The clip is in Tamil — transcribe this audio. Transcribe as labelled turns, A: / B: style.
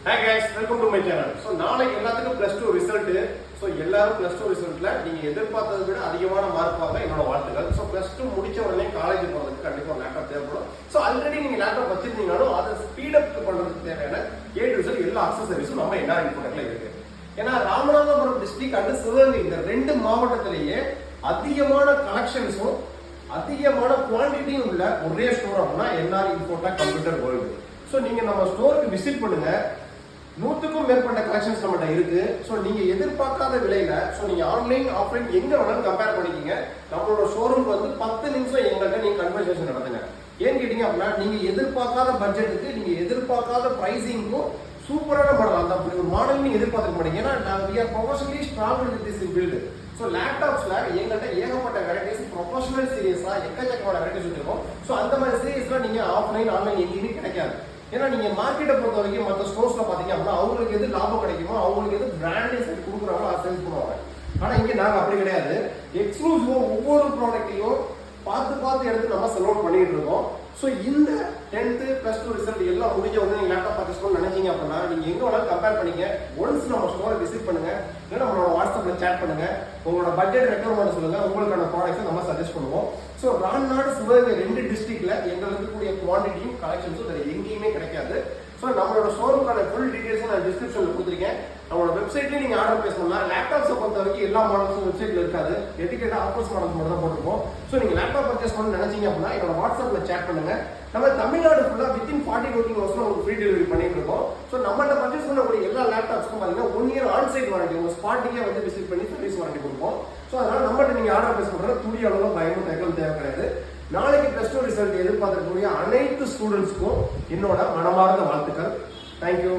A: Hi guys, welcome to my channel. So நாளைக்கு எல்லாத்துக்கும் +2 ரிசல்ட். So எல்லாரும் +2 ரிசல்ட்ல நீங்க எதிர்பார்த்ததை விட அதிகமான மார்க் வாங்க என்னோட வாழ்த்துக்கள். So +2 முடிச்ச உடனே காலேஜ் போறதுக்கு கண்டிப்பா லேப்டாப் தேவைப்படும். So ஆல்ரெடி நீங்க லேப்டாப் வச்சிருந்தீங்கனாலும் அதை ஸ்பீட் அப் பண்றதுக்கு தேவையான A to Z எல்லா அக்சஸரீஸும் நம்ம என்ன இன்ஃபோடெக்ல இருக்கு. ஏன்னா ராமநாதபுரம் டிஸ்ட்ரிக்ட் அண்ட் சிவகங்கை இந்த ரெண்டு மாவட்டத்திலேயே அதிகமான கலெக்ஷன்ஸும் அதிகமான குவான்டிட்டியும் உள்ள ஒரே ஸ்டோர் அப்படின்னா NR Infotech computer world. So நீங்க நம்ம ஸ்டோருக்கு விசிட் பண்ணுங்க. 100க்கும் மேற்பட்ட கலெக்ஷன்ஸ் நம்மகிட்ட இருக்கு. ஸோ நீங்க எதிர்பார்க்காத விலையில ஸோ நீங்க ஆன்லைன் ஆஃப்லைன் எங்க வேணாலும் கம்பேர் பண்ணிக்கிங்க. நம்மளோட ஷோரூம் வந்து 10 நிமிஷம் எங்கள்கிட்ட நீங்க கன்வர்சேஷன் நடத்துங்க. ஏன்னு கேட்டீங்க அப்படின்னா நீங்க எதிர்பார்க்காத பட்ஜெட்டுக்கு நீங்க எதிர்பார்க்காத பிரைசிங்கும் சூப்பரான மாடல் அந்த அப்படி ஒரு மாடல் நீங்க எதிர்பார்க்க மாட்டீங்க. ஏன்னா we are professionally strong in this field. So லேப்டாப்ஸ்ல எங்கள்கிட்ட ஏகப்பட்ட வெரைட்டிஸ் ப்ரொஃபஷனல் சீரியஸா எக்கச்சக்கமான வெரைட்டிஸ் இருக்கும். ஸோ அந்த மாதிரி சீரியஸ்லாம் நீங்க ஆஃப்லைன் ஆன்லைன் எங்கேயுமே கிடைக்காது. ஏன்னா நீங்க மார்க்கெட்டை பொறுத்த வரைக்கும் மற்ற ஸ்டோர்ஸ்ல பாத்தீங்க அப்படின்னா அவங்களுக்கு எது லாபம் கிடைக்குமோ அவங்களுக்கு எது பிராண்டே செட் கொடுக்குறாங்களோ அதை சேல்ஸ் பண்ணுவாங்க. ஆனா இங்க நாங்க அப்படி கிடையாது. எக்ஸ்க்ளூசிவா ஒவ்வொரு ப்ராடக்ட்டையும் பார்த்து எடுத்து நம்ம செல் அவுட் பண்ணிட்டு இருக்கோம். ஸோ இந்த 10th +2 ரிசல்ட் எல்லாம் முடிஞ்ச உடனே நீங்க லேப்டாப் பர்ச்சேஸ் பண்ண நினைச்சீங்க அப்படின்னா நீங்க எங்க வேணாலும் கம்பேர் பண்ணிக்க. ஒன்ஸ் நம்ம ஸ்டோரை விசிட் பண்ணுங்க, இல்லை நம்மளோட வாட்ஸ்அப்ல சேட் பண்ணுங்க. உங்களோட பட்ஜெட் ரெக்யர்மெண்ட் சொல்லுங்க, உங்களுக்கான ப்ராடக்ட்ஸை நம்ம சஜஸ்ட் பண்ணுவோம். ஸோ ராம்நாடு சிவகங்கை 2 டிஸ்ட்ரிக்ட்ல எங்களுக்கு இருக்கக்கூடிய குவான்டிட்டியும் கலெக்ஷன்ஸும் வேற எங்கேயுமே கிடைக்காது. ஸோ நம்மளோட ஷோரூம்கான ஃபுல் டீடைல்ஸ் நான் டிஸ்கிரிப்ஷன்ல கொடுத்துருக்கேன். நம்மளோட வெப்சைட்லேயே நீங்க ஆர்டர் பிளேஸ் பண்ணலாம். லேப்டாப்ஸை பொறுத்த வரைக்கும் எல்லா மாடல்ஸும் வெப்சைட்ல இருக்காது. டெடிகேட்டட் ஆஃபர்ஸ் மாடல்ஸ் மட்டும் தான் போட்டுருக்கோம். ஸோ நீங்க லேப்டாப் பர்ச்சேஸ் பண்ண நினைச்சீங்க அப்படின்னா என்னோட வாட்ஸ்அப்ல சேட் பண்ணுங்க. நம்ம தமிழ்நாடு ஃபுல்லா வித்தின் 40 working hours உங்களுக்கு ஃப்ரீ டெலிவரி பண்ணிட்டு இருக்கோம். ஸோ நம்மகிட்ட பர்ச்சேஸ் பண்ணக்கூடிய எல்லா லேப்டாப்ஸ்க்கும் பாத்தீங்கன்னா 1 year ஆன்சைட் வாரண்டி உங்க ஸ்பாட்டுக்கே வந்து விசிட் பண்ணி சர்வீஸ் வாரண்டி கொடுப்போம். ஸோ அதனால நம்மகிட்ட நீங்க ஆர்டர் பிளேஸ் பண்றது துணி அளவு பயமும் தயக்கம் தேவை கிடையாது. நாளைக்கு +2 ரிசல்ட் எதிர்பார்க்கக்கூடிய அனைத்து ஸ்டூடெண்ட்ஸ்க்கும் என்னோட மனமார்ந்த வாழ்த்துக்கள். தேங்க்யூ.